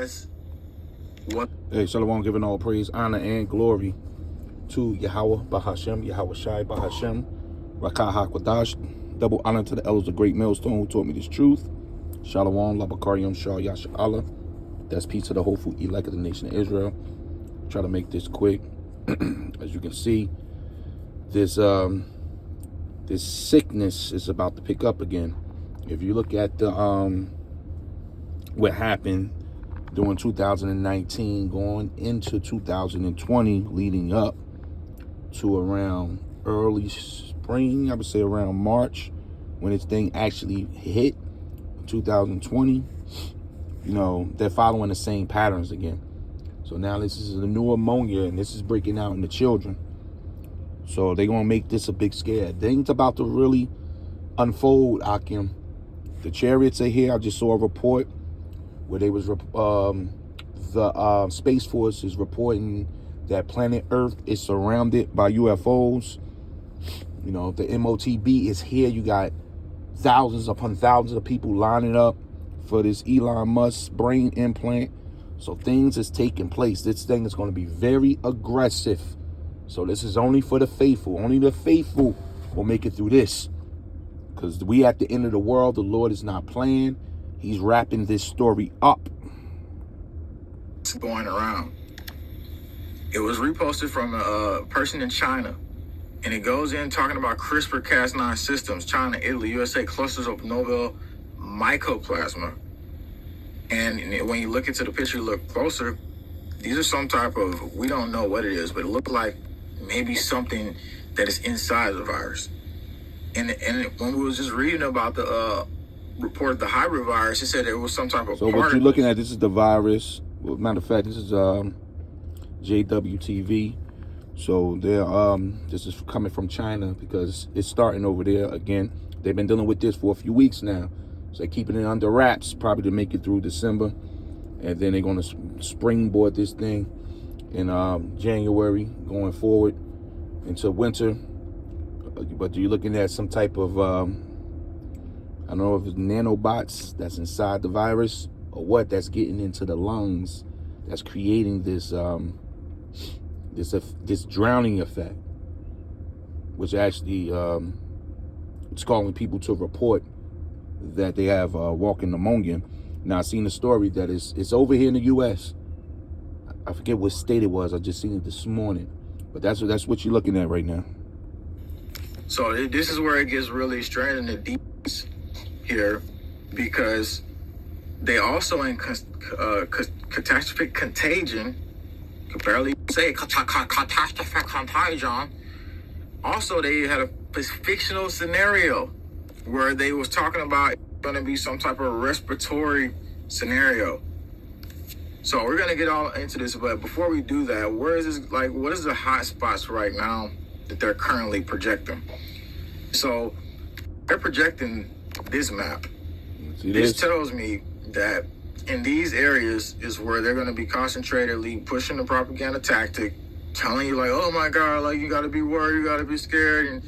as what? Hey, Shalom, giving all praise, honor, and glory to Yahweh Bahashem, Yahweh Shai Bahashem, Rakah HaKodash. Double honor to the elders of Great Millstone who taught me this truth. Shalom, Labakariam, Shah Yasha Allah. That's peace to the hopeful elect of the nation of Israel. Try to make this quick. As you can see, this sickness is about to pick up again. If you look at the what happened during 2019, going into 2020, leading up to around early spring, I would say around March, when this thing actually hit 2020, you know, they're following the same patterns again. So now this is a new pneumonia, and this is breaking out in the children. So they're going to make this a big scare. Things about to really unfold, Akim. The chariots are here. I just saw a report where they was the Space Force is reporting that planet Earth is surrounded by UFOs. You know, the MOTB is here. You got thousands upon thousands of people lining up for this Elon Musk brain implant. So things is taking place. This thing is going to be very aggressive. So this is only for the faithful. Only the faithful will make it through this. Because we at the end of the world, the Lord is not playing. He's wrapping this story up. It's going around. It was reposted from a person in China. And it goes in talking about CRISPR-Cas9 systems, China, Italy, USA, clusters of novel mycoplasma. And when you look into the picture, look closer, these are some type of, we don't know what it is, but it looked like maybe something that is inside the virus. And when we was just reading about the report, the hybrid virus, it said it was some type of So what you're looking at, this is the virus. Well, matter of fact, this is JWTV. So they're this is coming from China because it's starting over there again. They've been dealing with this for a few weeks now. So they're keeping it under wraps, probably to make it through December. And then they're going to springboard this thing in January, going forward into winter. But you're looking at some type of, I don't know if it's nanobots that's inside the virus or what, that's getting into the lungs, that's creating this this drowning effect, which actually it's calling people to report that they have walking pneumonia. Now, I seen the story that it's over here in the U.S. I forget what state it was. I just seen it this morning. But that's what you're looking at right now. So this is where it gets really strange in the deep here, because they also in catastrophic contagion, could barely say catastrophic contagion. Also, they had a fictional scenario where they was talking about going to be some type of respiratory scenario. So we're going to get all into this, but before we do that, where is this, like, what is the hot spots right now that they're currently projecting? So they're projecting this map. This tells me that in these areas is where they're going to be concentratedly pushing the propaganda tactic, telling you like, oh my God, like you got to be worried, you got to be scared, and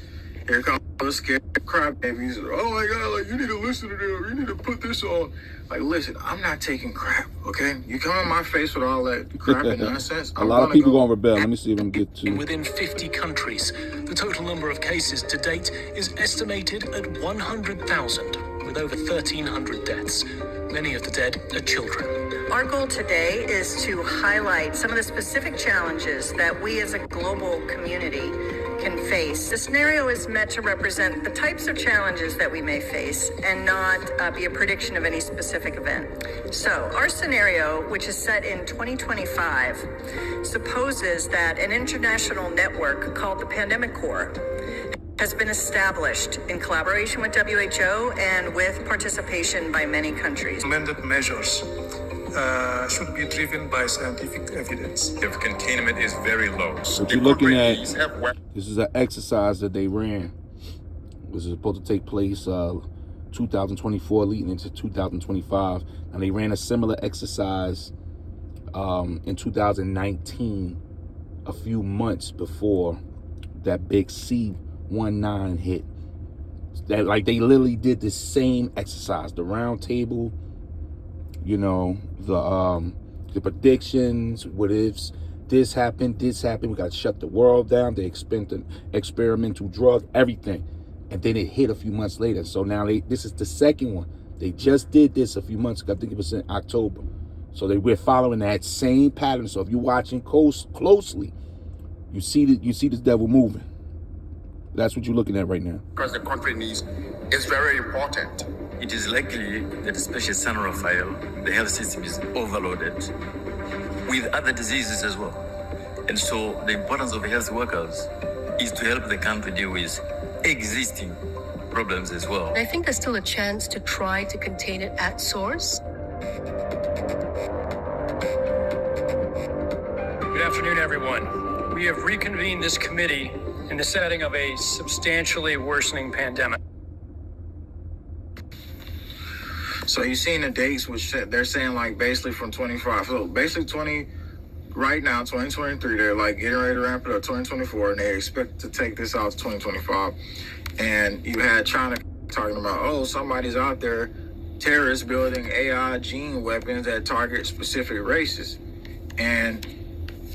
here comes those scared crybabies. Oh my God, like you need to listen to them, you need to put this on. Like, listen, I'm not taking crap, okay? You come in my face with all that crap and nonsense. A lot of people gonna rebel. Let me see if I can get to. Within 50 countries, the total number of cases to date is estimated at 100,000, with over 1,300 deaths. Many of the dead are children. Our goal today is to highlight some of the specific challenges that we as a global community can face. The scenario is meant to represent the types of challenges that we may face and not be a prediction of any specific event. So our scenario, which is set in 2025, supposes that an international network called the Pandemic Corps has been established in collaboration with WHO and with participation by many countries. Recommended measures should be driven by scientific evidence. The containment is very low. What you're looking at, this is an exercise that they ran. This is supposed to take place 2024 leading into 2025. And they ran a similar exercise in 2019, a few months before that big C-19 hit. That, like, they literally did the same exercise, the round table, you know, the the predictions, what ifs, this happened, we got to shut the world down, they experimental drug, everything. And then it hit a few months later. So now this is the second one. They just did this a few months ago. I think it was in October. So we're following that same pattern. So if you're watching closely, you see this devil moving. That's what you're looking at right now. Because the country needs is very important. It is likely that especially center of file, the health system is overloaded with other diseases as well. And so the importance of health workers is to help the country deal with existing problems as well. I think there's still a chance to try to contain it at source. Good afternoon, everyone. We have reconvened this committee in the setting of a substantially worsening pandemic. So you've seen the dates, which they're saying like basically from 25. So basically right now, 2023, they're like getting ready to ramp it up 2024, and they expect to take this out to 2025. And you had China talking about, oh, somebody's out there, terrorists building AI gene weapons that target specific races. And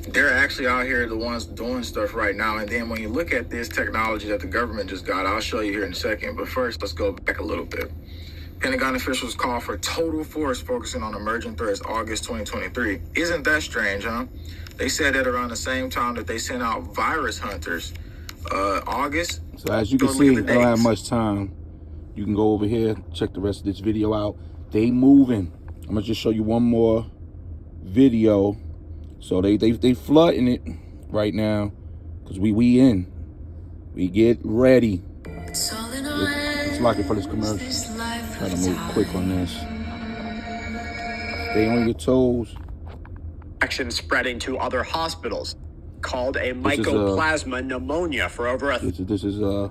they're actually out here the ones doing stuff right now. And then when you look at this technology that the government just got, I'll show you here in a second. But first, let's go back a little bit. Pentagon officials call for total force focusing on emerging threats August 2023. Isn't that strange, huh? They said that around the same time that they sent out virus hunters. August. So as you can see, I don't have much time. You can go over here, check the rest of this video out. They moving. I'm gonna just show you one more video. So they flooding it right now because we in. We get ready. Let's lock it for this commercial. Try to move quick on this. Stay on your toes. Action spreading to other hospitals, called a mycoplasma pneumonia for over a this is a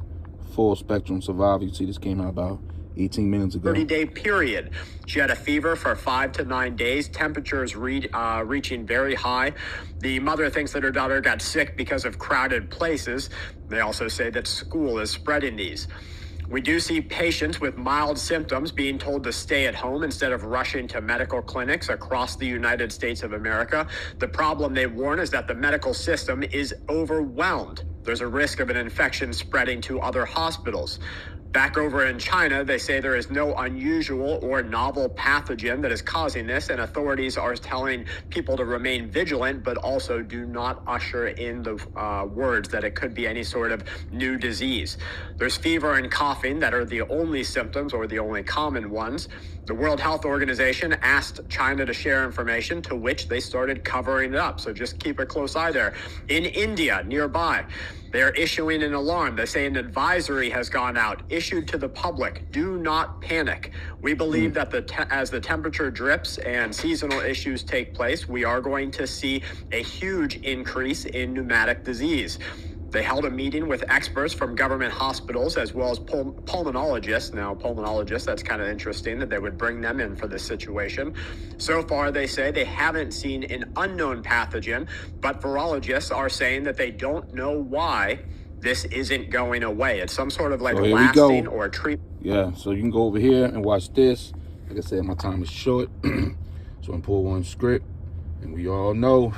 full spectrum survival. You see, this came out about 18 minutes ago. 30-day period. She had a fever for 5 to 9 days, temperatures reaching very high. The mother thinks that her daughter got sick because of crowded places. They also say that school is spreading these. We do see patients with mild symptoms being told to stay at home instead of rushing to medical clinics across the United States of America. The problem, they warn, is that the medical system is overwhelmed. There's a risk of an infection spreading to other hospitals. Back over in China, they say there is no unusual or novel pathogen that is causing this, and authorities are telling people to remain vigilant, but also do not usher in the words that it could be any sort of new disease. There's fever and coughing that are the only symptoms or the only common ones. The World Health Organization asked China to share information, to which they started covering it up. So just keep a close eye there. In India, nearby, they're issuing an alarm. They say an advisory has gone out, issued to the public. Do not panic. We believe that as the temperature drips and seasonal issues take place, we are going to see a huge increase in pneumatic disease. They held a meeting with experts from government hospitals as well as pulmonologists. Now, pulmonologists, that's kind of interesting that they would bring them in for this situation. So far, they say they haven't seen an unknown pathogen, but virologists are saying that they don't know why this isn't going away. It's some sort of like lasting or treatment. Yeah, so you can go over here and watch this. Like I said, my time is short. So I'm pull one script, and we all know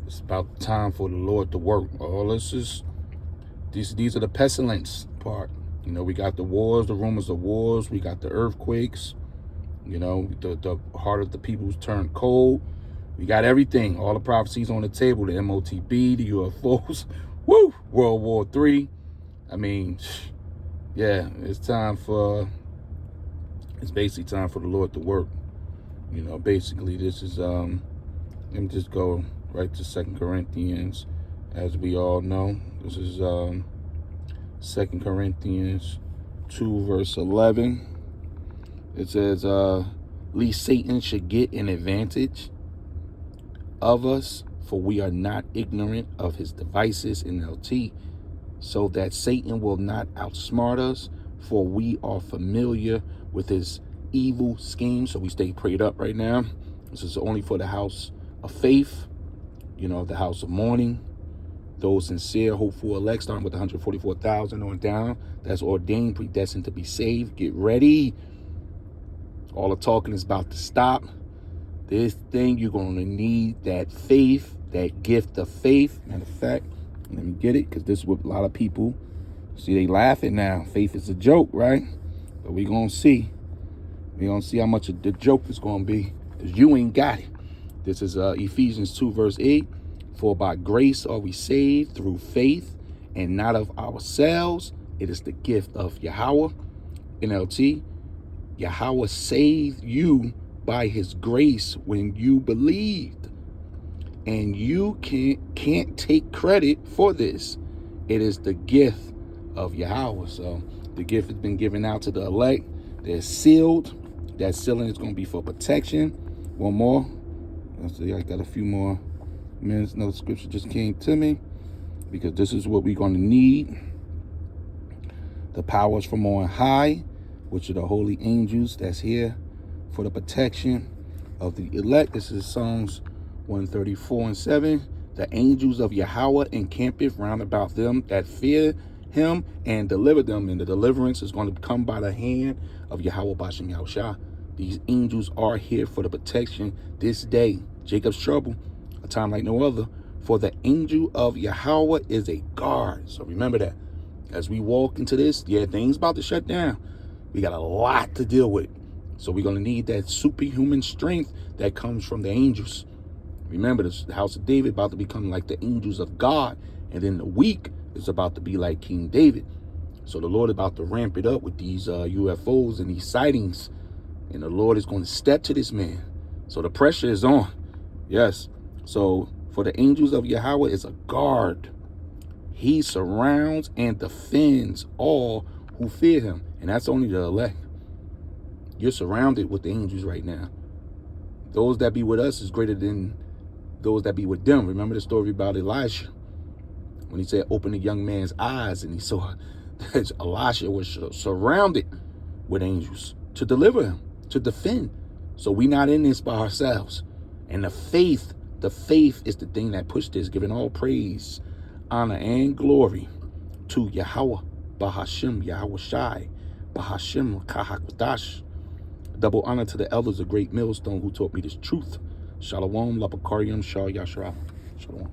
it's about time for the Lord to work. All this is, these are the pestilence part. You know, we got the wars, the rumors of wars. We got the earthquakes. You know, the heart of the people's turned cold. We got everything. All the prophecies on the table. The MOTB, the UFOs. Woo! World War III. I mean, yeah, it's basically time for the Lord to work. You know, basically this is, let me just go right to 2 Corinthians. As we all know, this is 2 Corinthians 2 verse 11. It says, lest Satan should get an advantage of us, for we are not ignorant of his devices, NLT, so that Satan will not outsmart us, for we are familiar with his evil schemes. So we stay prayed up right now. This is only for the house of faith, you know, the house of mourning, those sincere, hopeful elect, starting with 144,000 on down. That's ordained, predestined to be saved. Get ready. All the talking is about to stop. This thing, you're going to need that faith, that gift of faith. Matter of fact, let me get it, because this is what a lot of people, see, they laughing now. Faith is a joke, right? But we're going to see. We're going to see how much of the joke is going to be, because you ain't got it. This is Ephesians 2, verse 8. For by grace are we saved through faith, and not of ourselves. It is the gift of Yahweh. NLT. Yahweh saved you by his grace when you believed. And you can't take credit for this. It is the gift of Yahweh. So the gift has been given out to the elect. They're sealed. That sealing is going to be for protection. One more. Let's see, I got a few more minutes. Another scripture just came to me, because this is what we're going to need. The powers from on high, which are the holy angels that's here for the protection of the elect. This is Psalms 134:7. The angels of Yahweh encampeth round about them that fear him and deliver them. And the deliverance is going to come by the hand of Yahweh Bashem Yahushua. These angels are here for the protection this day. Jacob's trouble, a time like no other. For the angel of Yahweh is a guard. So remember that. As we walk into this, things about to shut down. We got a lot to deal with. So we're going to need that superhuman strength that comes from the angels. Remember, the house of David about to become like the angels of God. And then the weak is about to be like King David. So the Lord is about to ramp it up with these UFOs and these sightings. And the Lord is going to step to this man. So the pressure is on. Yes. So for the angels of Yahweh is a guard. He surrounds and defends all who fear him. And that's only the elect. You're surrounded with the angels right now. Those that be with us is greater than those that be with them. Remember the story about Elisha, when he said, open the young man's eyes, and he saw that Elisha was surrounded with angels to deliver him, to defend. So we not in this by ourselves. And the faith is the thing that pushed this, giving all praise, honor, and glory to Yahweh, Bahashim, Yahweh Shai, Bahashim, Kahakdash. Double honor to the elders of Great Millstone who taught me this truth. Shalom, Lapakarium, Shah Yashra. Shalom.